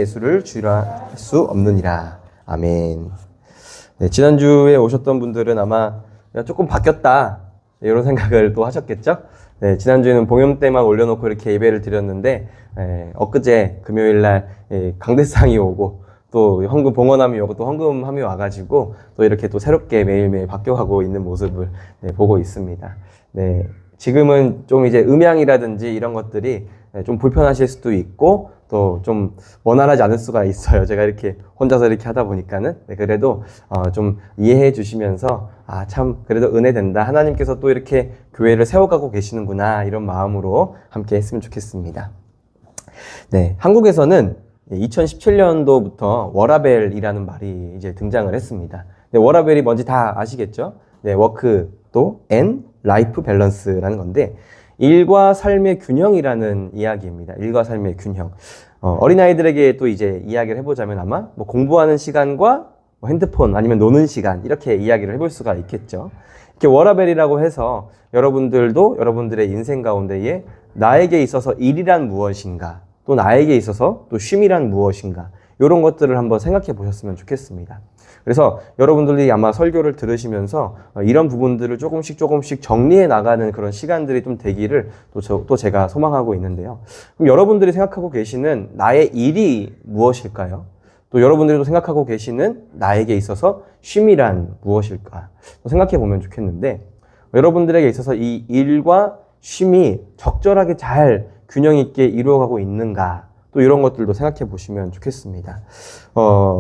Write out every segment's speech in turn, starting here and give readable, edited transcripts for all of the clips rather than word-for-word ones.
예수를 주라 할 수 없느니라. 아멘. 네, 지난주에 오셨던 분들은 아마 조금 바뀌었다 이런 생각을 또 하셨겠죠? 네, 지난주에는 봉염 때만 올려놓고 이렇게 예배를 드렸는데 엊그제 금요일날 강대상이 오고 또 헌금 봉헌함이 오고 또 헌금함이 와가지고 또 이렇게 또 새롭게 매일매일 바뀌어가고 있는 모습을 보고 있습니다. 네, 지금은 좀 이제 음향이라든지 이런 것들이 좀 불편하실 수도 있고 또 좀 원활하지 않을 수가 있어요. 제가 이렇게 혼자서 이렇게 하다 보니까는. 그래도 좀 이해해 주시면서 참 그래도 은혜 된다. 하나님께서 또 이렇게 교회를 세워가고 계시는구나 이런 마음으로 함께 했으면 좋겠습니다. 네, 한국에서는 2017년도부터 워라벨이라는 말이 이제 등장을 했습니다. 네, 워라벨이 뭔지 다 아시겠죠? 네, 워크 또 앤 라이프 밸런스라는 건데 일과 삶의 균형이라는 이야기입니다. 일과 삶의 균형. 어린아이들에게 또 이제 이야기를 해보자면 아마 뭐 공부하는 시간과 뭐 핸드폰 아니면 노는 시간 이렇게 이야기를 해볼 수가 있겠죠. 이렇게 워라벨이라고 해서 여러분들도 여러분들의 인생 가운데에 나에게 있어서 일이란 무엇인가 또 나에게 있어서 또 쉼이란 무엇인가 이런 것들을 한번 생각해 보셨으면 좋겠습니다. 그래서 여러분들이 아마 설교를 들으시면서 이런 부분들을 조금씩 정리해 나가는 그런 시간들이 좀 되기를 또 제가 소망하고 있는데요. 그럼 여러분들이 생각하고 계시는 나의 일이 무엇일까요? 또 여러분들이 또 생각하고 계시는 나에게 있어서 쉼이란 무엇일까? 또 생각해 보면 좋겠는데 여러분들에게 있어서 이 일과 쉼이 적절하게 잘 균형 있게 이루어가고 있는가? 또 이런 것들도 생각해 보시면 좋겠습니다.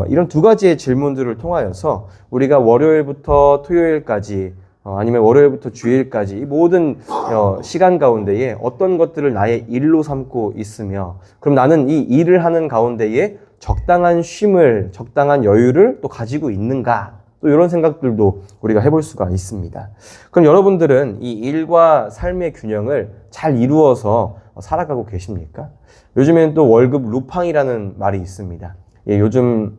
이런 두 가지의 질문들을 통하여서 우리가 월요일부터 토요일까지 아니면 월요일부터 주일까지 이 모든 시간 가운데에 어떤 것들을 나의 일로 삼고 있으며 그럼 나는 이 일을 하는 가운데에 적당한 쉼을 적당한 여유를 또 가지고 있는가 또 이런 생각들도 우리가 해볼 수가 있습니다. 그럼 여러분들은 이 일과 삶의 균형을 잘 이루어서 살아가고 계십니까? 요즘에는 또 월급 루팡이라는 말이 있습니다. 요즘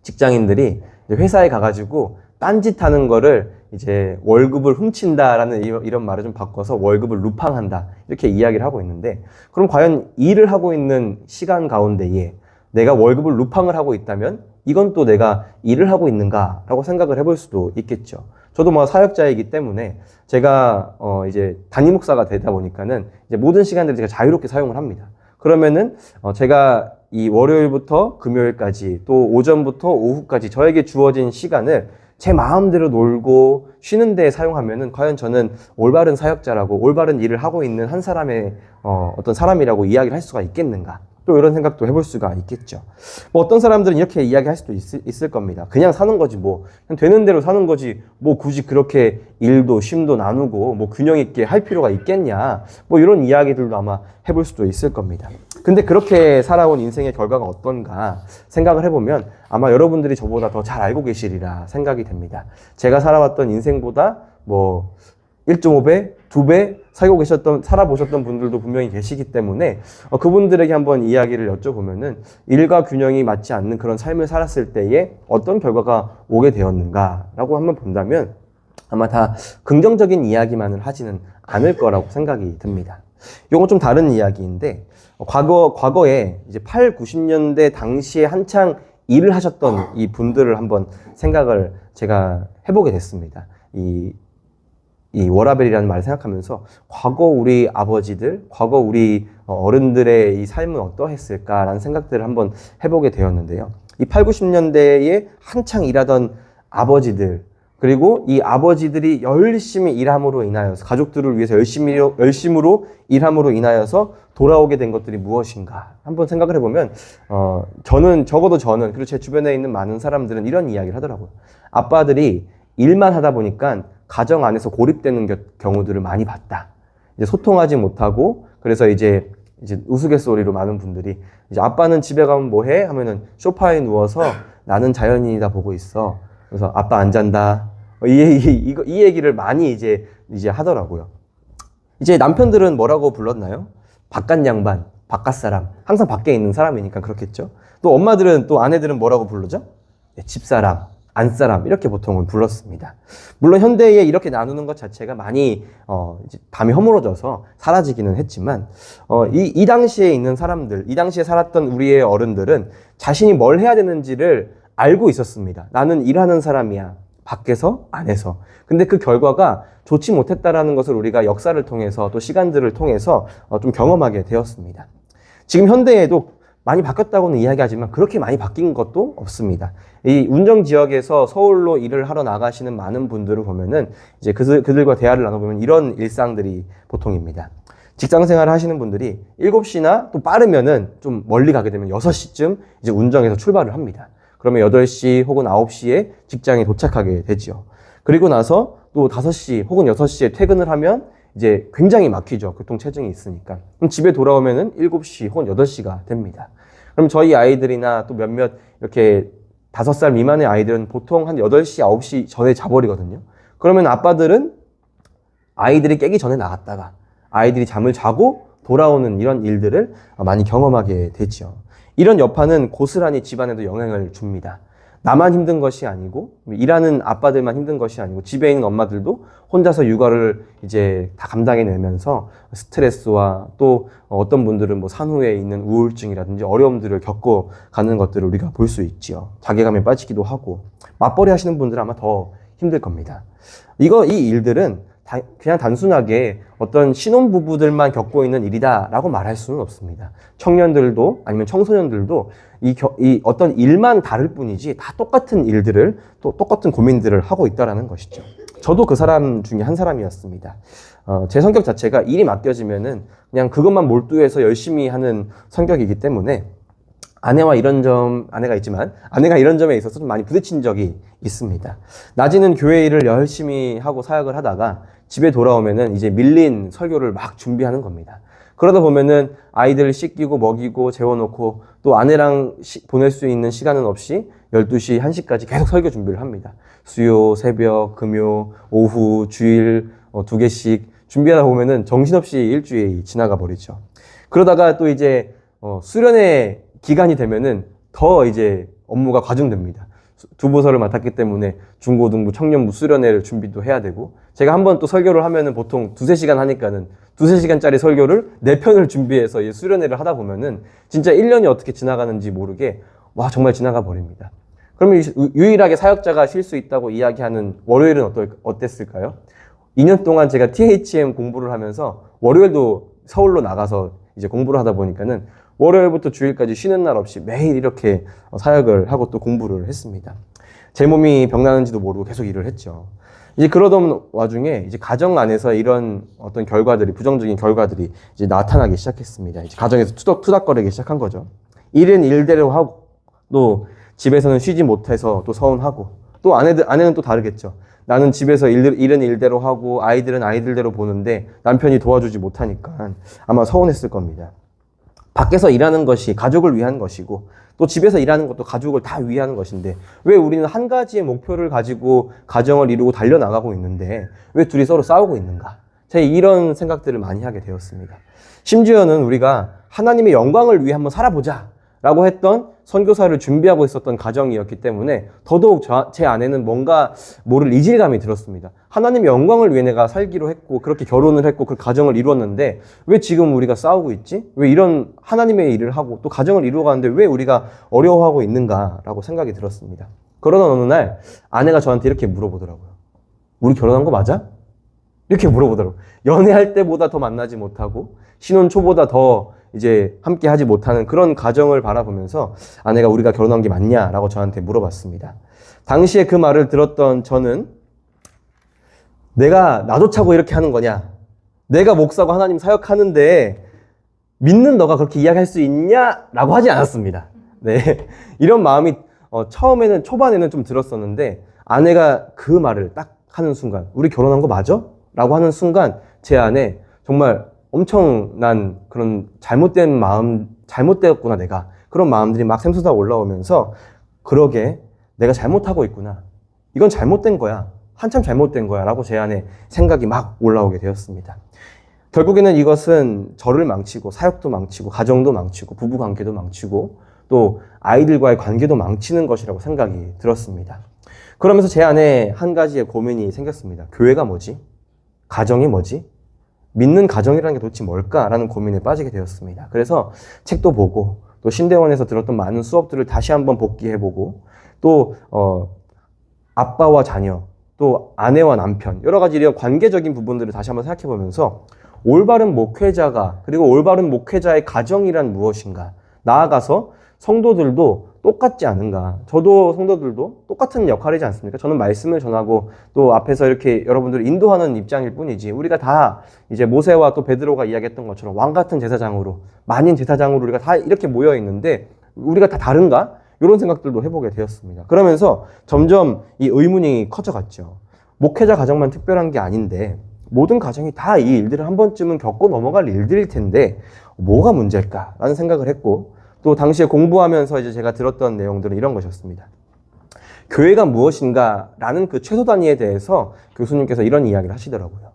직장인들이 회사에 가가지고 딴짓하는 거를 이제 월급을 훔친다라는 이런 말을 좀 바꿔서 월급을 루팡한다 이렇게 이야기를 하고 있는데 그럼 과연 일을 하고 있는 시간 가운데에 내가 월급을 루팡을 하고 있다면 이건 또 내가 일을 하고 있는가라고 생각을 해볼 수도 있겠죠. 저도 뭐 사역자이기 때문에 제가 이제 담임 목사가 되다 보니까는 이제 모든 시간들을 제가 자유롭게 사용을 합니다. 그러면은 제가 이 월요일부터 금요일까지 또 오전부터 오후까지 저에게 주어진 시간을 제 마음대로 놀고 쉬는 데에 사용하면은 과연 저는 올바른 사역자라고 올바른 일을 하고 있는 한 사람의 어떤 사람이라고 이야기를 할 수가 있겠는가? 또 이런 생각도 해볼 수가 있겠죠. 뭐 어떤 사람들은 이렇게 이야기할 수도 있을 겁니다. 그냥 사는 거지 뭐. 그냥 되는 대로 사는 거지. 뭐 굳이 그렇게 일도 쉼도 나누고 뭐 균형 있게 할 필요가 있겠냐. 뭐 이런 이야기들도 아마 해볼 수도 있을 겁니다. 근데 그렇게 살아온 인생의 결과가 어떤가 생각을 해보면 아마 여러분들이 저보다 더 잘 알고 계시리라 생각이 됩니다. 제가 살아왔던 인생보다 뭐 1.5배, 2배 살아보셨던 분들도 분명히 계시기 때문에 그분들에게 한번 이야기를 여쭤보면은 일과 균형이 맞지 않는 그런 삶을 살았을 때에 어떤 결과가 오게 되었는가라고 한번 본다면 아마 다 긍정적인 이야기만을 하지는 않을 거라고 생각이 듭니다. 이건 좀 다른 이야기인데 과거에 이제 8, 90년대 당시에 한창 일을 하셨던 이 분들을 한번 생각을 제가 해보게 됐습니다. 이 워라벨이라는 말을 생각하면서 과거 우리 아버지들, 과거 우리 어른들의 이 삶은 어떠했을까라는 생각들을 한번 해보게 되었는데요. 이 8, 90년대에 한창 일하던 아버지들, 그리고 이 아버지들이 열심히 일함으로 인하여서 가족들을 위해서 열심으로 일함으로 인하여서 돌아오게 된 것들이 무엇인가 한번 생각을 해보면 적어도 저는 그리고 제 주변에 있는 많은 사람들은 이런 이야기를 하더라고요. 아빠들이 일만 하다 보니까 가정 안에서 고립되는 경우들을 많이 봤다. 이제 소통하지 못하고 그래서 이제 우스갯소리로 많은 분들이 이제 아빠는 집에 가면 뭐 해? 하면은 소파에 누워서 나는 자연인이다 보고 있어. 그래서 아빠 안 잔다. 이 얘기를 많이 이제 하더라고요. 이제 남편들은 뭐라고 불렀나요? 바깥 양반, 바깥 사람. 항상 밖에 있는 사람이니까 그렇겠죠. 또 엄마들은 또 아내들은 뭐라고 부르죠? 네, 집사람. 안사람 이렇게 보통은 불렀습니다. 물론 현대에 이렇게 나누는 것 자체가 많이 이제 밤이 허물어져서 사라지기는 했지만 이 당시에 있는 사람들, 이 당시에 살았던 우리의 어른들은 자신이 뭘 해야 되는지를 알고 있었습니다. 나는 일하는 사람이야. 밖에서, 안에서. 근데 그 결과가 좋지 못했다라는 것을 우리가 역사를 통해서 또 시간들을 통해서 좀 경험하게 되었습니다. 지금 현대에도 많이 바뀌었다고는 이야기하지만 그렇게 많이 바뀐 것도 없습니다. 이 운정 지역에서 서울로 일을 하러 나가시는 많은 분들을 보면은 이제 그들과 대화를 나눠보면 이런 일상들이 보통입니다. 직장 생활을 하시는 분들이 7시나 또 빠르면은 좀 멀리 가게 되면 6시쯤 이제 운정에서 출발을 합니다. 그러면 8시 혹은 9시에 직장에 도착하게 되죠. 그리고 나서 또 5시 혹은 6시에 퇴근을 하면 이제 굉장히 막히죠. 교통체증이 있으니까. 그럼 집에 돌아오면은 7시 혹은 8시가 됩니다. 그럼 저희 아이들이나 또 몇몇 이렇게 5살 미만의 아이들은 보통 한 8시, 9시 전에 자버리거든요. 그러면 아빠들은 아이들이 깨기 전에 나갔다가 아이들이 잠을 자고 돌아오는 이런 일들을 많이 경험하게 되죠. 이런 여파는 고스란히 집안에도 영향을 줍니다. 나만 힘든 것이 아니고 일하는 아빠들만 힘든 것이 아니고 집에 있는 엄마들도 혼자서 육아를 이제 다 감당해내면서 스트레스와 또 어떤 분들은 뭐 산후에 있는 우울증이라든지 어려움들을 겪고 가는 것들을 우리가 볼 수 있지요. 자괴감에 빠지기도 하고 맞벌이 하시는 분들은 아마 더 힘들 겁니다. 이 일들은 그냥 단순하게 어떤 신혼부부들만 겪고 있는 일이다라고 말할 수는 없습니다. 청년들도 아니면 청소년들도 이 어떤 일만 다를 뿐이지 다 똑같은 일들을 또 똑같은 고민들을 하고 있다라는 것이죠. 저도 그 사람 중에 한 사람이었습니다. 제 성격 자체가 일이 맡겨지면은 그냥 그것만 몰두해서 열심히 하는 성격이기 때문에 아내가 이런 점에 있어서 좀 많이 부딪힌 적이 있습니다. 낮에는 교회 일을 열심히 하고 사역을 하다가 집에 돌아오면은 이제 밀린 설교를 막 준비하는 겁니다. 그러다 보면은 아이들을 씻기고 먹이고 재워놓고 또 아내랑 보낼 수 있는 시간은 없이 12시, 1시까지 계속 설교 준비를 합니다. 수요, 새벽, 금요, 오후, 주일 2개씩 준비하다 보면은 정신없이 일주일이 지나가 버리죠. 그러다가 또 이제 수련회 기간이 되면은 더 이제 업무가 과중됩니다. 주보서를 맡았기 때문에 중고등부, 청년부 수련회를 준비도 해야 되고, 제가 한번 또 설교를 하면은 보통 2-3시간 하니까는 2-3시간짜리 설교를 4편을 준비해서 이 수련회를 하다 보면은 진짜 1년이 어떻게 지나가는지 모르게 정말 지나가 버립니다. 그러면 유일하게 사역자가 쉴 수 있다고 이야기하는 월요일은 어땠을까요? 2년 동안 제가 THM 공부를 하면서 월요일도 서울로 나가서 이제 공부를 하다 보니까는 월요일부터 주일까지 쉬는 날 없이 매일 이렇게 사역을 하고 또 공부를 했습니다. 제 몸이 병나는지도 모르고 계속 일을 했죠. 이제 그러던 와중에 이제 가정 안에서 이런 어떤 부정적인 결과들이 이제 나타나기 시작했습니다. 이제 가정에서 투닥거리기 시작한 거죠. 일은 일대로 하고 또 집에서는 쉬지 못해서 또 서운하고 또 아내는 또 다르겠죠. 나는 집에서 일은 일대로 하고 아이들은 아이들대로 보는데 남편이 도와주지 못하니까 아마 서운했을 겁니다. 밖에서 일하는 것이 가족을 위한 것이고 또 집에서 일하는 것도 가족을 다 위하는 것인데 왜 우리는 한 가지의 목표를 가지고 가정을 이루고 달려나가고 있는데 왜 둘이 서로 싸우고 있는가? 제가 이런 생각들을 많이 하게 되었습니다. 심지어는 우리가 하나님의 영광을 위해 한번 살아보자 라고 했던 선교사를 준비하고 있었던 가정이었기 때문에 더더욱 제 안에는 뭔가 모를 이질감이 들었습니다. 하나님의 영광을 위해 내가 살기로 했고 그렇게 결혼을 했고 그 가정을 이루었는데 왜 지금 우리가 싸우고 있지? 왜 이런 하나님의 일을 하고 또 가정을 이루어가는데 왜 우리가 어려워하고 있는가라고 생각이 들었습니다. 그러던 어느 날 아내가 저한테 이렇게 물어보더라고요. 우리 결혼한 거 맞아? 이렇게 물어보더라고요. 연애할 때보다 더 만나지 못하고 신혼 초보다 더 이제 함께 하지 못하는 그런 가정을 바라보면서 아내가 우리가 결혼한 게 맞냐라고 저한테 물어봤습니다. 당시에 그 말을 들었던 저는 내가 나조차고 이렇게 하는 거냐? 내가 목사고 하나님 사역하는데 믿는 너가 그렇게 이야기할 수 있냐라고 하지 않았습니다. 네. 이런 마음이 초반에는 좀 들었었는데 아내가 그 말을 딱 하는 순간 우리 결혼한 거 맞아? 라고 하는 순간 제 안에 정말 엄청난 그런 잘못되었구나 내가. 그런 마음들이 막 샘솟아 올라오면서 그러게 내가 잘못하고 있구나. 이건 잘못된 거야. 한참 잘못된 거야 라고 제 안에 생각이 막 올라오게 되었습니다. 결국에는 이것은 저를 망치고 사역도 망치고 가정도 망치고 부부관계도 망치고 또 아이들과의 관계도 망치는 것이라고 생각이 들었습니다. 그러면서 제 안에 한 가지의 고민이 생겼습니다. 교회가 뭐지? 가정이 뭐지? 믿는 가정이라는 게 도대체 뭘까라는 고민에 빠지게 되었습니다. 그래서 책도 보고 또 신대원에서 들었던 많은 수업들을 다시 한번 복기해보고 또 아빠와 자녀 또 아내와 남편 여러 가지 이런 관계적인 부분들을 다시 한번 생각해보면서 올바른 목회자가 그리고 올바른 목회자의 가정이란 무엇인가 나아가서 성도들도 똑같지 않은가. 저도 성도들도 똑같은 역할이지 않습니까? 저는 말씀을 전하고 또 앞에서 이렇게 여러분들을 인도하는 입장일 뿐이지 우리가 다 이제 모세와 또 베드로가 이야기했던 것처럼 왕 같은 제사장으로 만인 제사장으로 우리가 다 이렇게 모여 있는데 우리가 다 다른가? 이런 생각들도 해보게 되었습니다. 그러면서 점점 이 의문이 커져갔죠. 목회자 가정만 특별한 게 아닌데 모든 가정이 다 이 일들을 한 번쯤은 겪고 넘어갈 일들일 텐데 뭐가 문제일까라는 생각을 했고 또 당시에 공부하면서 이제 제가 들었던 내용들은 이런 것이었습니다. 교회가 무엇인가라는 그 최소 단위에 대해서 교수님께서 이런 이야기를 하시더라고요.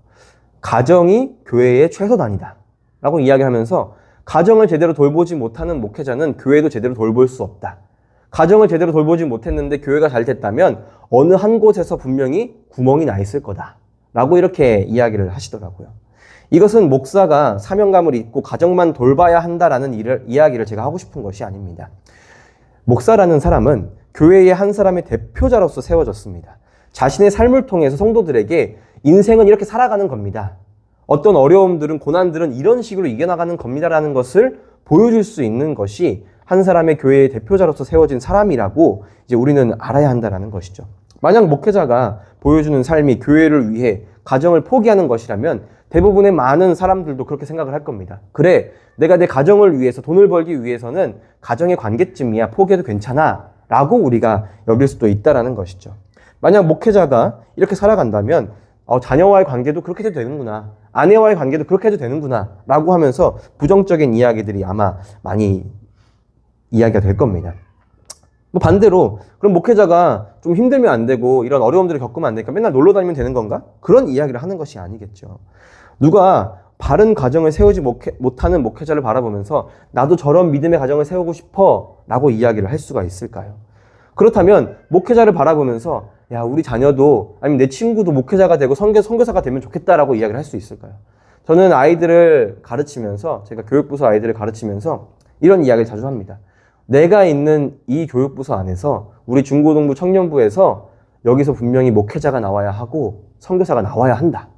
가정이 교회의 최소 단위다 라고 이야기하면서 가정을 제대로 돌보지 못하는 목회자는 교회도 제대로 돌볼 수 없다. 가정을 제대로 돌보지 못했는데 교회가 잘 됐다면 어느 한 곳에서 분명히 구멍이 나 있을 거다 라고 이렇게 이야기를 하시더라고요. 이것은 목사가 사명감을 잊고 가정만 돌봐야 한다라는 이야기를 제가 하고 싶은 것이 아닙니다. 목사라는 사람은 교회의 한 사람의 대표자로서 세워졌습니다. 자신의 삶을 통해서 성도들에게 인생은 이렇게 살아가는 겁니다. 어떤 어려움들은 고난들은 이런 식으로 이겨나가는 겁니다라는 것을 보여줄 수 있는 것이 한 사람의 교회의 대표자로서 세워진 사람이라고 이제 우리는 알아야 한다라는 것이죠. 만약 목회자가 보여주는 삶이 교회를 위해 가정을 포기하는 것이라면 대부분의 많은 사람들도 그렇게 생각을 할 겁니다. 그래, 내가 내 가정을 위해서 돈을 벌기 위해서는 가정의 관계쯤이야 포기해도 괜찮아 라고 우리가 여길 수도 있다라는 것이죠. 만약 목회자가 이렇게 살아간다면 자녀와의 관계도 그렇게 해도 되는구나, 아내와의 관계도 그렇게 해도 되는구나 라고 하면서 부정적인 이야기들이 아마 많이 이야기가 될 겁니다. 반대로 그럼 목회자가 좀 힘들면 안 되고 이런 어려움들을 겪으면 안 되니까 맨날 놀러 다니면 되는 건가? 그런 이야기를 하는 것이 아니겠죠. 누가 바른 가정을 세우지 못하는 목회자를 바라보면서 나도 저런 믿음의 가정을 세우고 싶어 라고 이야기를 할 수가 있을까요? 그렇다면 목회자를 바라보면서 야, 우리 자녀도 아니면 내 친구도 목회자가 되고 선교사가 되면 좋겠다라고 이야기를 할 수 있을까요? 저는 아이들을 가르치면서 제가 교육부서 아이들을 가르치면서 이런 이야기를 자주 합니다. 내가 있는 이 교육부서 안에서 우리 중고등부 청년부에서 여기서 분명히 목회자가 나와야 하고 선교사가 나와야 한다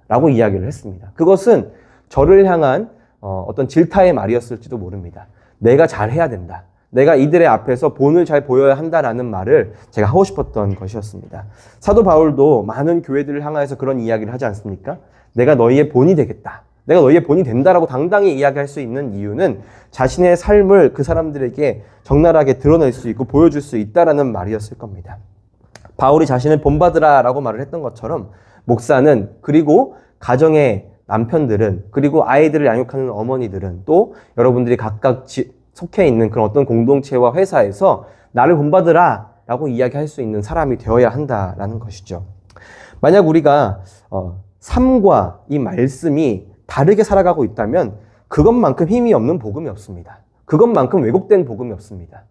라고 이야기를 했습니다. 그것은 저를 향한 어떤 질타의 말이었을지도 모릅니다. 내가 잘해야 된다. 내가 이들의 앞에서 본을 잘 보여야 한다라는 말을 제가 하고 싶었던 것이었습니다. 사도 바울도 많은 교회들을 향하여서 그런 이야기를 하지 않습니까? 내가 너희의 본이 되겠다. 내가 너희의 본이 된다라고 당당히 이야기할 수 있는 이유는 자신의 삶을 그 사람들에게 적나라하게 드러낼 수 있고 보여줄 수 있다라는 말이었을 겁니다. 바울이 자신을 본받으라라고 말을 했던 것처럼 목사는 그리고 가정의 남편들은 그리고 아이들을 양육하는 어머니들은 또 여러분들이 각각 속해 있는 그런 어떤 공동체와 회사에서 나를 본받으라라고 이야기할 수 있는 사람이 되어야 한다라는 것이죠. 만약 우리가 삶과 이 말씀이 다르게 살아가고 있다면 그것만큼 힘이 없는 복음이 없습니다. 그것만큼 왜곡된 복음이 없습니다.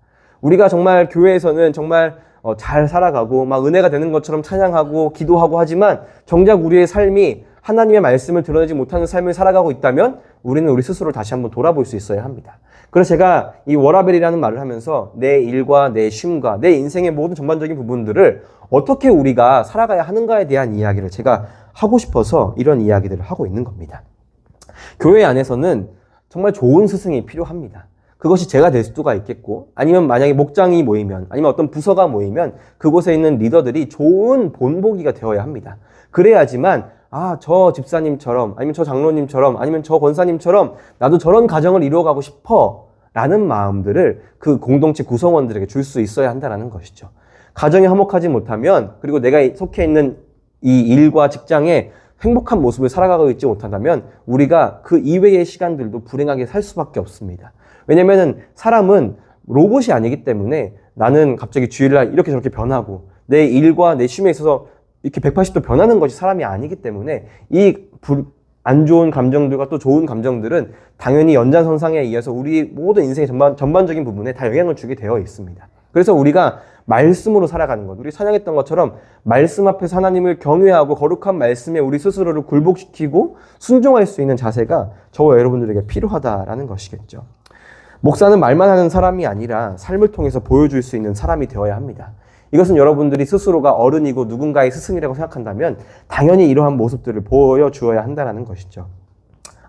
우리가 정말 교회에서는 정말 잘 살아가고 막 은혜가 되는 것처럼 찬양하고 기도하고 하지만 정작 우리의 삶이 하나님의 말씀을 드러내지 못하는 삶을 살아가고 있다면 우리는 우리 스스로를 다시 한번 돌아볼 수 있어야 합니다. 그래서 제가 이 워라벨이라는 말을 하면서 내 일과 내 쉼과 내 인생의 모든 전반적인 부분들을 어떻게 우리가 살아가야 하는가에 대한 이야기를 제가 하고 싶어서 이런 이야기들을 하고 있는 겁니다. 교회 안에서는 정말 좋은 스승이 필요합니다. 그것이 제가 될 수가 있겠고 아니면 만약에 목장이 모이면 아니면 어떤 부서가 모이면 그곳에 있는 리더들이 좋은 본보기가 되어야 합니다. 그래야지만 저 집사님처럼 아니면 저 장로님처럼 아니면 저 권사님처럼 나도 저런 가정을 이루어가고 싶어 라는 마음들을 그 공동체 구성원들에게 줄 수 있어야 한다는 것이죠. 가정이 화목하지 못하면 그리고 내가 속해 있는 이 일과 직장에 행복한 모습을 살아가고 있지 못한다면 우리가 그 이외의 시간들도 불행하게 살 수밖에 없습니다. 왜냐면은 사람은 로봇이 아니기 때문에 나는 갑자기 주일날 이렇게 저렇게 변하고 내 일과 내 쉼에 있어서 이렇게 180도 변하는 것이 사람이 아니기 때문에 이 안 좋은 감정들과 또 좋은 감정들은 당연히 연장선상에 의해서 우리 모든 인생의 전반적인 부분에 다 영향을 주게 되어 있습니다. 그래서 우리가 말씀으로 살아가는 것, 우리 찬양했던 것처럼 말씀 앞에서 하나님을 경외하고 거룩한 말씀에 우리 스스로를 굴복시키고 순종할 수 있는 자세가 저와 여러분들에게 필요하다라는 것이겠죠. 목사는 말만 하는 사람이 아니라 삶을 통해서 보여줄 수 있는 사람이 되어야 합니다. 이것은 여러분들이 스스로가 어른이고 누군가의 스승이라고 생각한다면 당연히 이러한 모습들을 보여주어야 한다는 것이죠.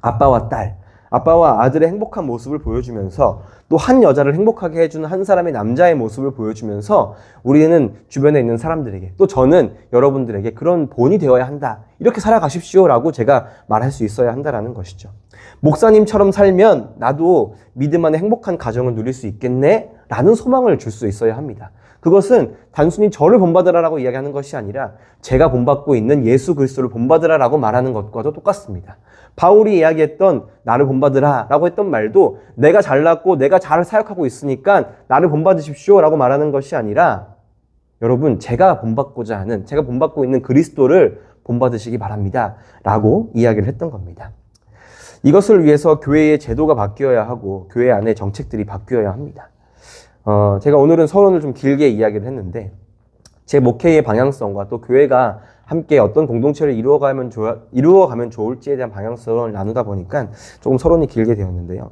아빠와 딸, 아빠와 아들의 행복한 모습을 보여주면서 또 한 여자를 행복하게 해주는 한 사람의 남자의 모습을 보여주면서 우리는 주변에 있는 사람들에게, 또 저는 여러분들에게 그런 본이 되어야 한다, 이렇게 살아가십시오라고 제가 말할 수 있어야 한다는 것이죠. 목사님처럼 살면 나도 믿음 안에 행복한 가정을 누릴 수 있겠네 라는 소망을 줄 수 있어야 합니다. 그것은 단순히 저를 본받으라라고 이야기하는 것이 아니라 제가 본받고 있는 예수 그리스도를 본받으라라고 말하는 것과도 똑같습니다. 바울이 이야기했던 나를 본받으라라고 했던 말도 내가 잘났고 내가 잘 사역하고 있으니까 나를 본받으십시오라고 말하는 것이 아니라 여러분, 제가 본받고자 하는, 제가 본받고 있는 그리스도를 본받으시기 바랍니다 라고 이야기를 했던 겁니다. 이것을 위해서 교회의 제도가 바뀌어야 하고 교회 안에 정책들이 바뀌어야 합니다. 제가 오늘은 서론을 좀 길게 이야기를 했는데 제 목회의 방향성과 또 교회가 함께 어떤 공동체를 이루어가면 좋을지에 대한 방향성을 나누다 보니까 조금 서론이 길게 되었는데요.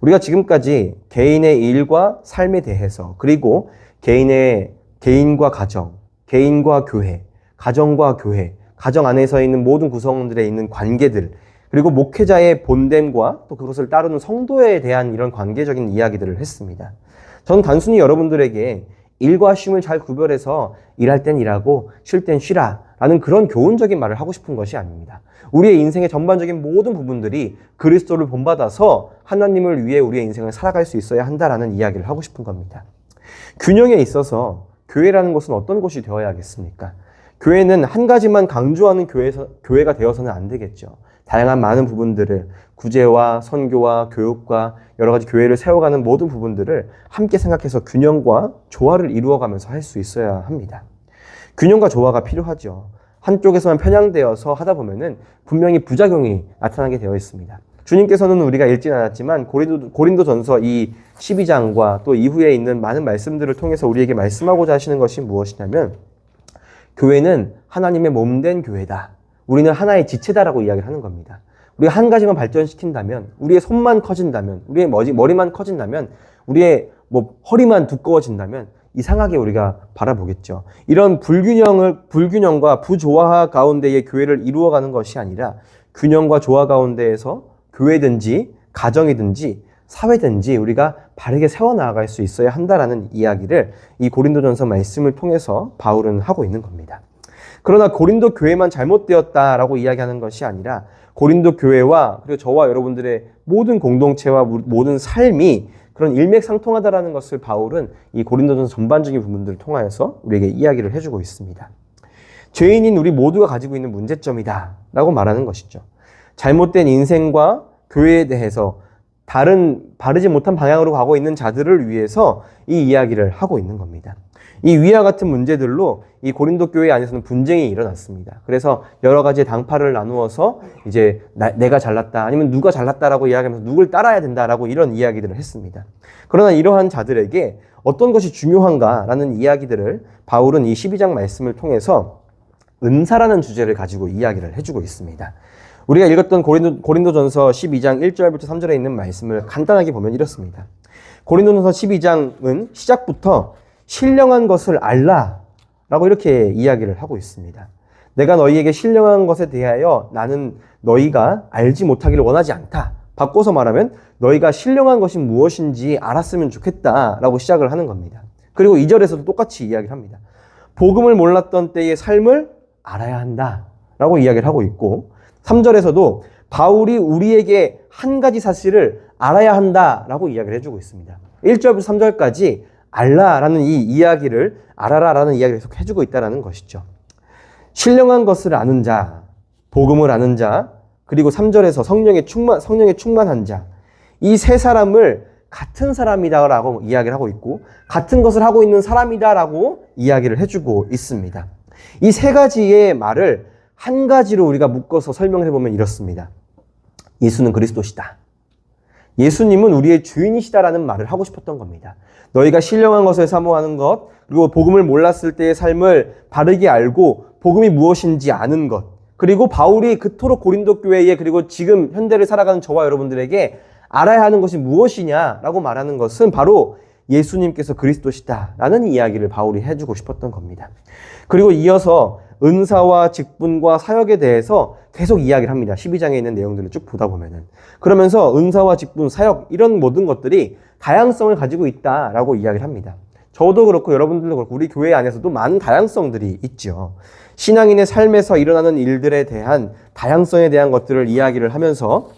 우리가 지금까지 개인의 일과 삶에 대해서, 그리고 개인과 가정, 개인과 교회, 가정과 교회, 가정 안에서 있는 모든 구성원들에 있는 관계들, 그리고 목회자의 본됨과 또 그것을 따르는 성도에 대한 이런 관계적인 이야기들을 했습니다. 저는 단순히 여러분들에게 일과 쉼을 잘 구별해서 일할 땐 일하고 쉴 땐 쉬라 라는 그런 교훈적인 말을 하고 싶은 것이 아닙니다. 우리의 인생의 전반적인 모든 부분들이 그리스도를 본받아서 하나님을 위해 우리의 인생을 살아갈 수 있어야 한다라는 이야기를 하고 싶은 겁니다. 균형에 있어서 교회라는 것은 어떤 곳이 되어야 하겠습니까? 교회는 한 가지만 강조하는 교회가 되어서는 안 되겠죠. 다양한 많은 부분들을, 구제와 선교와 교육과 여러 가지 교회를 세워가는 모든 부분들을 함께 생각해서 균형과 조화를 이루어가면서 할 수 있어야 합니다. 균형과 조화가 필요하죠. 한쪽에서만 편향되어서 하다 보면은 분명히 부작용이 나타나게 되어 있습니다. 주님께서는 우리가 읽진 않았지만 고린도전서 이 12장과 또 이후에 있는 많은 말씀들을 통해서 우리에게 말씀하고자 하시는 것이 무엇이냐면 교회는 하나님의 몸된 교회다. 우리는 하나의 지체다라고 이야기를 하는 겁니다. 우리가 한 가지만 발전시킨다면, 우리의 손만 커진다면, 우리의 머리만 커진다면, 우리의 허리만 두꺼워진다면 이상하게 우리가 바라보겠죠. 이런 불균형과 부조화 가운데의 교회를 이루어가는 것이 아니라 균형과 조화 가운데에서 교회든지 가정이든지 사회든지 우리가 바르게 세워나갈 수 있어야 한다라는 이야기를 이 고린도전서 말씀을 통해서 바울은 하고 있는 겁니다. 그러나 고린도 교회만 잘못되었다라고 이야기하는 것이 아니라 고린도 교회와 그리고 저와 여러분들의 모든 공동체와 모든 삶이 그런 일맥상통하다라는 것을 바울은 이 고린도전서 전반적인 부분들을 통하여서 우리에게 이야기를 해주고 있습니다. 죄인인 우리 모두가 가지고 있는 문제점이다 라고 말하는 것이죠. 잘못된 인생과 교회에 대해서 바르지 못한 방향으로 가고 있는 자들을 위해서 이 이야기를 하고 있는 겁니다. 이 위와 같은 문제들로 이 고린도 교회 안에서는 분쟁이 일어났습니다. 그래서 여러 가지의 당파를 나누어서 이제 내가 잘났다 아니면 누가 잘났다라고 이야기하면서 누굴 따라야 된다라고 이런 이야기들을 했습니다. 그러나 이러한 자들에게 어떤 것이 중요한가라는 이야기들을 바울은 이 12장 말씀을 통해서 은사라는 주제를 가지고 이야기를 해주고 있습니다. 우리가 읽었던 고린도전서 12장 1절부터 3절에 있는 말씀을 간단하게 보면 이렇습니다. 고린도전서 12장은 시작부터 신령한 것을 알라라고 이렇게 이야기를 하고 있습니다. 내가 너희에게 신령한 것에 대하여 나는 너희가 알지 못하기를 원하지 않다. 바꿔서 말하면 너희가 신령한 것이 무엇인지 알았으면 좋겠다라고 시작을 하는 겁니다. 그리고 2절에서도 똑같이 이야기를 합니다. 복음을 몰랐던 때의 삶을 알아야 한다라고 이야기를 하고 있고 3절에서도 바울이 우리에게 한 가지 사실을 알아야 한다라고 이야기를 해주고 있습니다. 1절부터 3절까지 알라라는 이 이야기를 알아라라는 이야기를 계속 해주고 있다는 것이죠. 신령한 것을 아는 자, 복음을 아는 자, 그리고 3절에서 성령에 충만한 자, 이 세 사람을 같은 사람이다라고 이야기를 하고 있고 같은 것을 하고 있는 사람이다라고 이야기를 해주고 있습니다. 이 세 가지의 말을 한 가지로 우리가 묶어서 설명을 해보면 이렇습니다. 예수는 그리스도시다. 예수님은 우리의 주인이시다라는 말을 하고 싶었던 겁니다. 너희가 신령한 것을 사모하는 것, 그리고 복음을 몰랐을 때의 삶을 바르게 알고 복음이 무엇인지 아는 것, 그리고 바울이 그토록 고린도 교회에 그리고 지금 현대를 살아가는 저와 여러분들에게 알아야 하는 것이 무엇이냐라고 말하는 것은 바로 예수님께서 그리스도시다라는 이야기를 바울이 해주고 싶었던 겁니다. 그리고 이어서 은사와 직분과 사역에 대해서 계속 이야기를 합니다. 12장에 있는 내용들을 쭉 보다 보면은. 그러면서 은사와 직분, 사역 이런 모든 것들이 다양성을 가지고 있다라고 이야기를 합니다. 저도 그렇고 여러분들도 그렇고 우리 교회 안에서도 많은 다양성들이 있죠. 신앙인의 삶에서 일어나는 일들에 대한 다양성에 대한 것들을 이야기를 하면서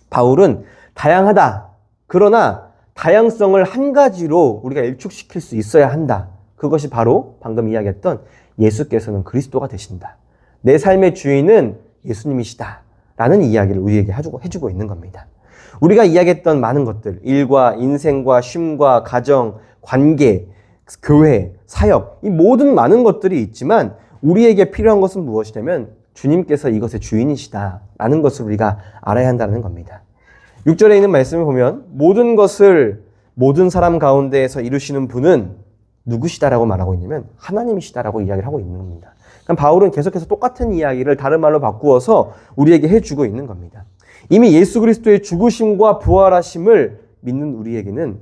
바울은 다양하다. 그러나 다양성을 한 가지로 우리가 일축시킬 수 있어야 한다. 그것이 바로 방금 이야기했던 예수께서는 그리스도가 되신다. 내 삶의 주인은 예수님이시다. 라는 이야기를 우리에게 해주고 있는 겁니다. 우리가 이야기했던 많은 것들, 일과 인생과 쉼과 가정, 관계, 교회, 사역, 이 모든 많은 것들이 있지만 우리에게 필요한 것은 무엇이냐면 주님께서 이것의 주인이시다. 라는 것을 우리가 알아야 한다는 겁니다. 6절에 있는 말씀을 보면 모든 것을 모든 사람 가운데에서 이루시는 분은 누구시다라고 말하고 있냐면 하나님이시다라고 이야기를 하고 있는 겁니다. 그러니까 바울은 계속해서 똑같은 이야기를 다른 말로 바꾸어서 우리에게 해주고 있는 겁니다. 이미 예수 그리스도의 죽으심과 부활하심을 믿는 우리에게는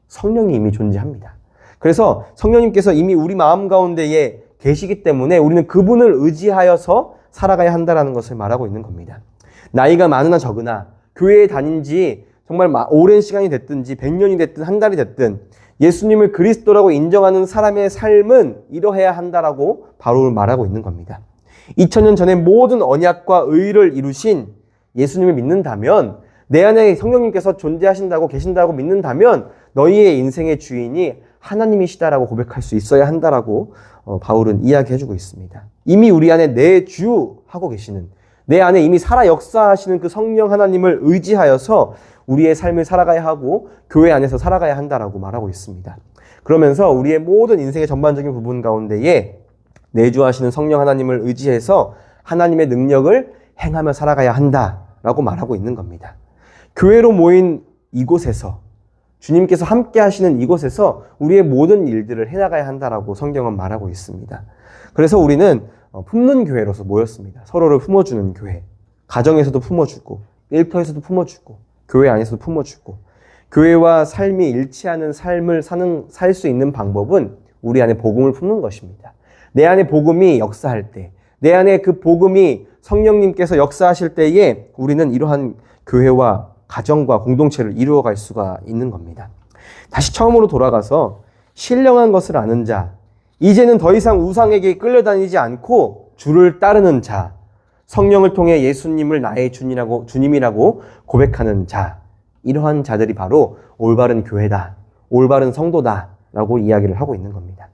성령이 이미 존재합니다. 그래서 성령님께서 이미 우리 마음 가운데에 계시기 때문에 우리는 그분을 의지하여서 살아가야 한다는 것을 말하고 있는 겁니다. 나이가 많으나 적으나 교회에 다닌 지 정말 오랜 시간이 됐든지 100년이 됐든 한 달이 됐든 예수님을 그리스도라고 인정하는 사람의 삶은 이러해야 한다라고 바로 말하고 있는 겁니다. 2000년 전에 모든 언약과 의를 이루신 예수님을 믿는다면 내 안에 성령님께서 존재하신다고 계신다고 믿는다면 너희의 인생의 주인이 하나님이시다라고 고백할 수 있어야 한다라고 바울은 이야기해주고 있습니다. 이미 우리 안에 내 주 하고 계시는 내 안에 이미 살아 역사하시는 그 성령 하나님을 의지하여서 우리의 삶을 살아가야 하고 교회 안에서 살아가야 한다라고 말하고 있습니다. 그러면서 우리의 모든 인생의 전반적인 부분 가운데에 내주하시는 성령 하나님을 의지해서 하나님의 능력을 행하며 살아가야 한다라고 말하고 있는 겁니다. 교회로 모인 이곳에서 주님께서 함께 하시는 이곳에서 우리의 모든 일들을 해나가야 한다라고 성경은 말하고 있습니다. 그래서 우리는 품는 교회로서 모였습니다. 서로를 품어주는 교회. 가정에서도 품어주고 일터에서도 품어주고 교회 안에서도 품어주고 교회와 삶이 일치하는 삶을 살 수 있는 방법은 우리 안에 복음을 품는 것입니다. 내 안에 복음이 역사할 때, 내 안에 그 복음이 성령님께서 역사하실 때에 우리는 이러한 교회와 가정과 공동체를 이루어갈 수가 있는 겁니다. 다시 처음으로 돌아가서 신령한 것을 아는 자, 이제는 더 이상 우상에게 끌려다니지 않고 주를 따르는 자, 성령을 통해 예수님을 나의 주님이라고 고백하는 자, 이러한 자들이 바로 올바른 교회다, 올바른 성도다라고 이야기를 하고 있는 겁니다.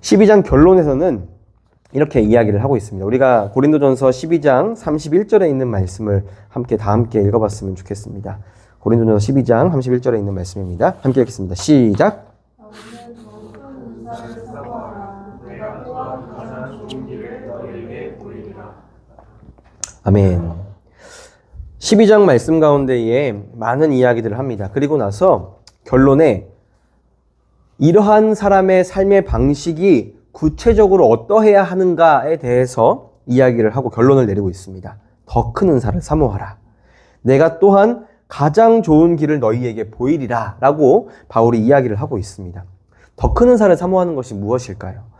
12장 결론에서는 이렇게 이야기를 하고 있습니다. 우리가 고린도전서 12장 31절에 있는 말씀을 다 함께 읽어봤으면 좋겠습니다. 고린도전서 12장 31절에 있는 말씀입니다. 함께 읽겠습니다. 시작! 아멘. 12장 말씀 가운데에 많은 이야기들을 합니다. 그리고 나서 결론에 이러한 사람의 삶의 방식이 구체적으로 어떠해야 하는가에 대해서 이야기를 하고 결론을 내리고 있습니다. 더 큰 은사를 사모하라. 내가 또한 가장 좋은 길을 너희에게 보이리라 라고 바울이 이야기를 하고 있습니다. 더 큰 은사를 사모하는 것이 무엇일까요?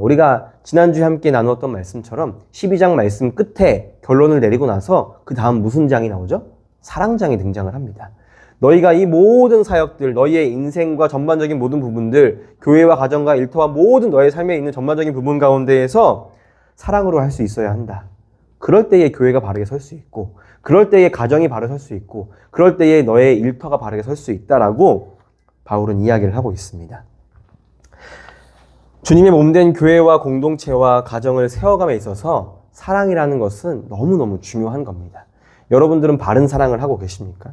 우리가 지난주에 함께 나누었던 말씀처럼 12장 말씀 끝에 결론을 내리고 나서 그 다음 무슨 장이 나오죠? 사랑장이 등장을 합니다. 너희가 이 모든 사역들, 너희의 인생과 전반적인 모든 부분들, 교회와 가정과 일터와 모든 너의 삶에 있는 전반적인 부분 가운데에서 사랑으로 할 수 있어야 한다. 그럴 때에 교회가 바르게 설 수 있고, 그럴 때에 가정이 바르게 설 수 있고, 그럴 때에 너의 일터가 바르게 설 수 있다라고 바울은 이야기를 하고 있습니다. 주님의 몸된 교회와 공동체와 가정을 세워감에 있어서 사랑이라는 것은 너무너무 중요한 겁니다. 여러분들은 바른 사랑을 하고 계십니까?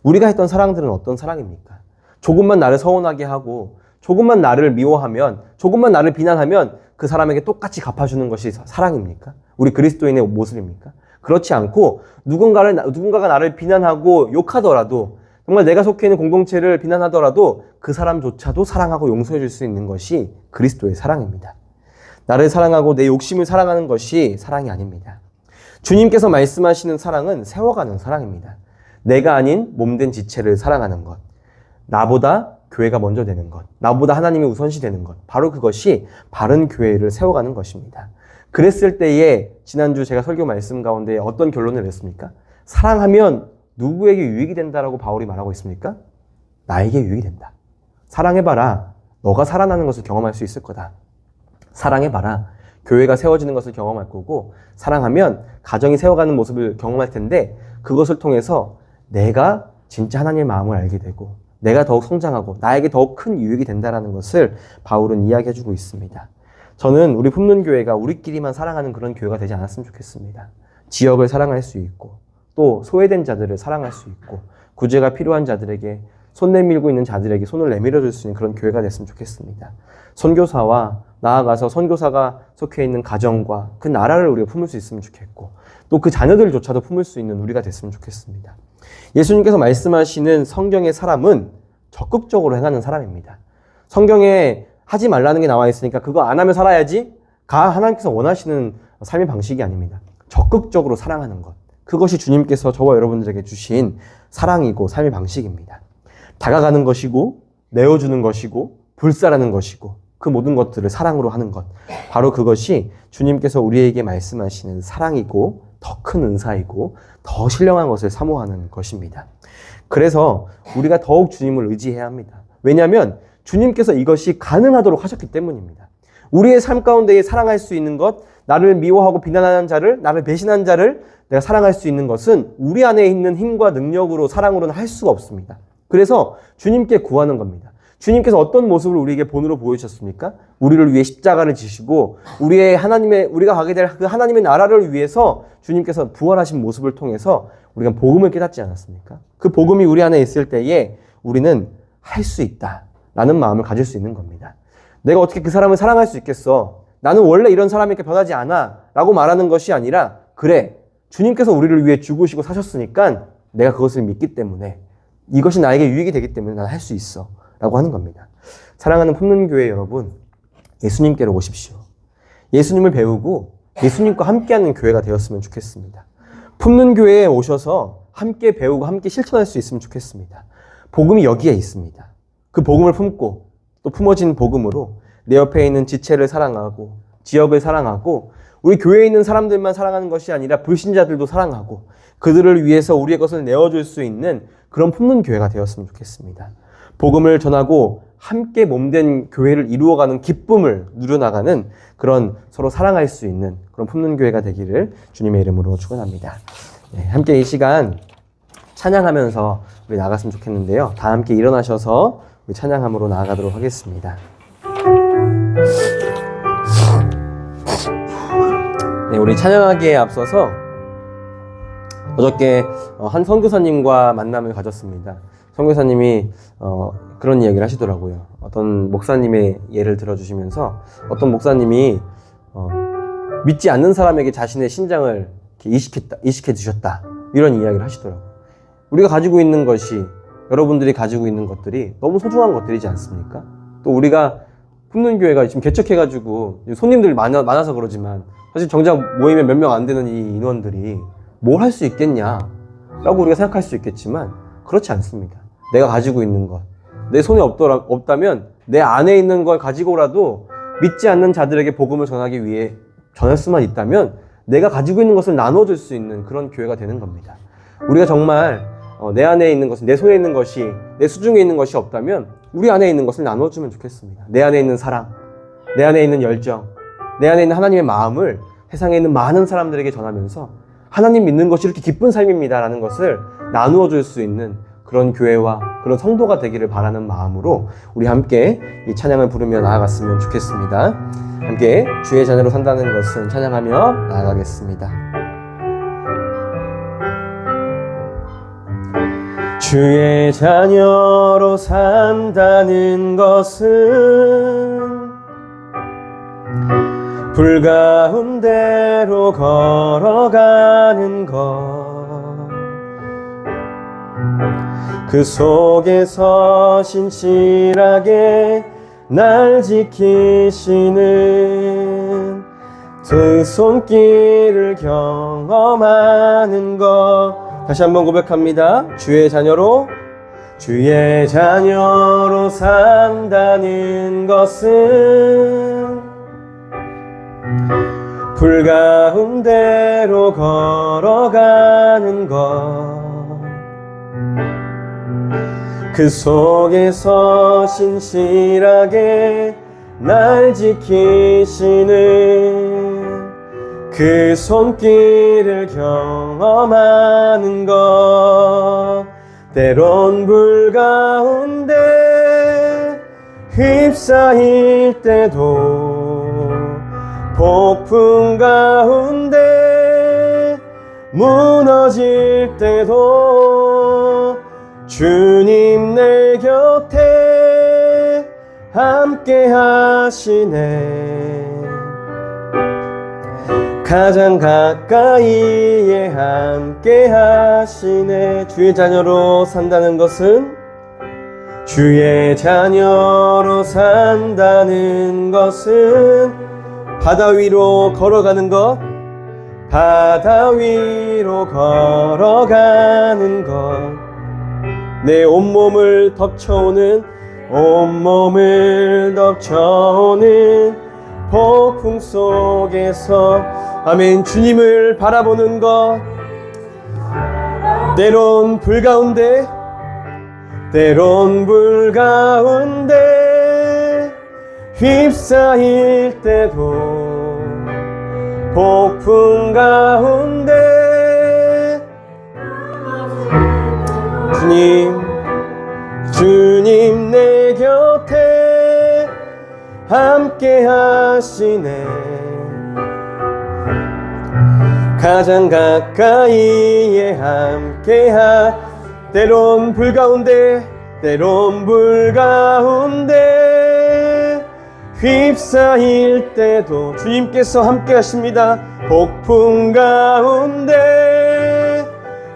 우리가 했던 사랑들은 어떤 사랑입니까? 조금만 나를 서운하게 하고 조금만 나를 미워하면 조금만 나를 비난하면 그 사람에게 똑같이 갚아주는 것이 사랑입니까? 우리 그리스도인의 모습입니까? 그렇지 않고 누군가가 나를 비난하고 욕하더라도 정말 내가 속해 있는 공동체를 비난하더라도 그 사람조차도 사랑하고 용서해 줄 수 있는 것이 그리스도의 사랑입니다. 나를 사랑하고 내 욕심을 사랑하는 것이 사랑이 아닙니다. 주님께서 말씀하시는 사랑은 세워가는 사랑입니다. 내가 아닌 몸된 지체를 사랑하는 것, 나보다 교회가 먼저 되는 것, 나보다 하나님이 우선시 되는 것, 바로 그것이 바른 교회를 세워가는 것입니다. 그랬을 때에 지난주 제가 설교 말씀 가운데 어떤 결론을 냈습니까? 사랑하면 누구에게 유익이 된다라고 바울이 말하고 있습니까? 나에게 유익이 된다. 사랑해봐라. 너가 살아나는 것을 경험할 수 있을 거다. 사랑해봐라. 교회가 세워지는 것을 경험할 거고, 사랑하면 가정이 세워가는 모습을 경험할 텐데, 그것을 통해서 내가 진짜 하나님의 마음을 알게 되고, 내가 더욱 성장하고 나에게 더욱 큰 유익이 된다는 것을 바울은 이야기해주고 있습니다. 저는 우리 품는교회가 우리끼리만 사랑하는 그런 교회가 되지 않았으면 좋겠습니다. 지역을 사랑할 수 있고, 또 소외된 자들을 사랑할 수 있고, 구제가 필요한 자들에게 손 내밀고 있는 자들에게 손을 내밀어 줄 수 있는 그런 교회가 됐으면 좋겠습니다. 선교사와 나아가서 선교사가 속해 있는 가정과 그 나라를 우리가 품을 수 있으면 좋겠고, 또 그 자녀들조차도 품을 수 있는 우리가 됐으면 좋겠습니다. 예수님께서 말씀하시는 성경의 사람은 적극적으로 행하는 사람입니다. 성경에 하지 말라는 게 나와 있으니까 그거 안 하면 살아야지 가 하나님께서 원하시는 삶의 방식이 아닙니다. 적극적으로 사랑하는 것, 그것이 주님께서 저와 여러분들에게 주신 사랑이고 삶의 방식입니다. 다가가는 것이고, 내어주는 것이고, 불사라는 것이고, 그 모든 것들을 사랑으로 하는 것, 바로 그것이 주님께서 우리에게 말씀하시는 사랑이고, 더 큰 은사이고, 더 신령한 것을 사모하는 것입니다. 그래서 우리가 더욱 주님을 의지해야 합니다. 왜냐하면 주님께서 이것이 가능하도록 하셨기 때문입니다. 우리의 삶 가운데에 사랑할 수 있는 것, 나를 미워하고 비난하는 자를, 나를 배신한 자를 내가 사랑할 수 있는 것은 우리 안에 있는 힘과 능력으로, 사랑으로는 할 수가 없습니다. 그래서 주님께 구하는 겁니다. 주님께서 어떤 모습을 우리에게 본으로 보여주셨습니까? 우리를 위해 십자가를 지시고 우리가 가게 될 그 하나님의 나라를 위해서 주님께서 부활하신 모습을 통해서 우리가 복음을 깨닫지 않았습니까? 그 복음이 우리 안에 있을 때에 우리는 할 수 있다라는 마음을 가질 수 있는 겁니다. 내가 어떻게 그 사람을 사랑할 수 있겠어? 나는 원래 이런 사람이니까 변하지 않아 라고 말하는 것이 아니라, 그래, 주님께서 우리를 위해 죽으시고 사셨으니까 내가 그것을 믿기 때문에, 이것이 나에게 유익이 되기 때문에 난 할 수 있어 라고 하는 겁니다. 사랑하는 품는교회 여러분, 예수님께로 오십시오. 예수님을 배우고 예수님과 함께하는 교회가 되었으면 좋겠습니다. 품는교회에 오셔서 함께 배우고 함께 실천할 수 있으면 좋겠습니다. 복음이 여기에 있습니다. 그 복음을 품고 또 품어진 복음으로 내 옆에 있는 지체를 사랑하고, 지역을 사랑하고, 우리 교회에 있는 사람들만 사랑하는 것이 아니라 불신자들도 사랑하고, 그들을 위해서 우리의 것을 내어줄 수 있는 그런 품는 교회가 되었으면 좋겠습니다. 복음을 전하고 함께 몸된 교회를 이루어가는 기쁨을 누려나가는 그런 서로 사랑할 수 있는 그런 품는 교회가 되기를 주님의 이름으로 축원합니다. 네, 함께 이 시간 찬양하면서 우리 나갔으면 좋겠는데요. 다 함께 일어나셔서 우리 찬양함으로 나아가도록 하겠습니다. 네, 우리 찬양하기에 앞서서 어저께 한 선교사님과 만남을 가졌습니다. 선교사님이 그런 이야기를 하시더라고요. 어떤 목사님의 예를 들어주시면서 어떤 목사님이 믿지 않는 사람에게 자신의 신장을 이식해 주셨다, 이런 이야기를 하시더라고요. 우리가 가지고 있는 것이, 여러분들이 가지고 있는 것들이 너무 소중한 것들이지 않습니까? 또 우리가 품는 교회가 지금 개척해가지고 손님들 많아서 그러지만, 사실 정작 모이면 몇 명 안 되는 이 인원들이 뭘 할 수 있겠냐라고 우리가 생각할 수 있겠지만, 그렇지 않습니다. 내가 가지고 있는 것, 내 손에 없다면 내 안에 있는 걸 가지고라도 믿지 않는 자들에게 복음을 전하기 위해 전할 수만 있다면 내가 가지고 있는 것을 나눠줄 수 있는 그런 교회가 되는 겁니다. 우리가 정말 내 안에 있는 것이, 내 손에 있는 것이, 내 수중에 있는 것이 없다면 우리 안에 있는 것을 나눠주면 좋겠습니다. 내 안에 있는 사랑, 내 안에 있는 열정, 내 안에 있는 하나님의 마음을 세상에 있는 많은 사람들에게 전하면서 하나님 믿는 것이 이렇게 기쁜 삶입니다 라는 것을 나누어 줄 수 있는 그런 교회와 그런 성도가 되기를 바라는 마음으로 우리 함께 이 찬양을 부르며 나아갔으면 좋겠습니다. 함께 주의 자녀로 산다는 것은 찬양하며 나아가겠습니다. 주의 자녀로 산다는 것은 불 가운데로 걸어가는 것, 그 속에서 신실하게 날 지키시는 그 손길을 경험하는 것. 다시 한번 고백합니다. 주의 자녀로 산다는 것은 불 가운데로 걸어가는 것. 그 속에서 신실하게 날 지키시는 그 손길을 경험하는 것. 때론 불 가운데 휩싸일 때도 폭풍 가운데 무너질 때도 주님 내 곁에 함께 하시네. 가장 가까이에 함께 하시네. 주의 자녀로 산다는 것은 주의 자녀로 산다는 것은 바다 위로 걸어가는 것. 바다 위로 걸어가는 것. 내 온몸을 덮쳐오는 폭풍 속에서 아멘. 주님을 바라보는 것. 때론 불 가운데 휩싸일 때도 폭풍 가운데 주님 내 곁에 함께 하시네. 가장 가까이에 함께 때론 불 가운데 휩싸일 때도 주님께서 함께 하십니다. 폭풍 가운데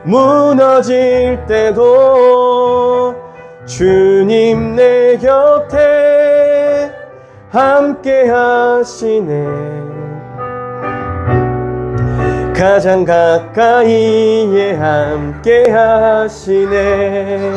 무너질 때도 주님 내 곁에 함께 하시네. 가장 가까이에 함께 하시네.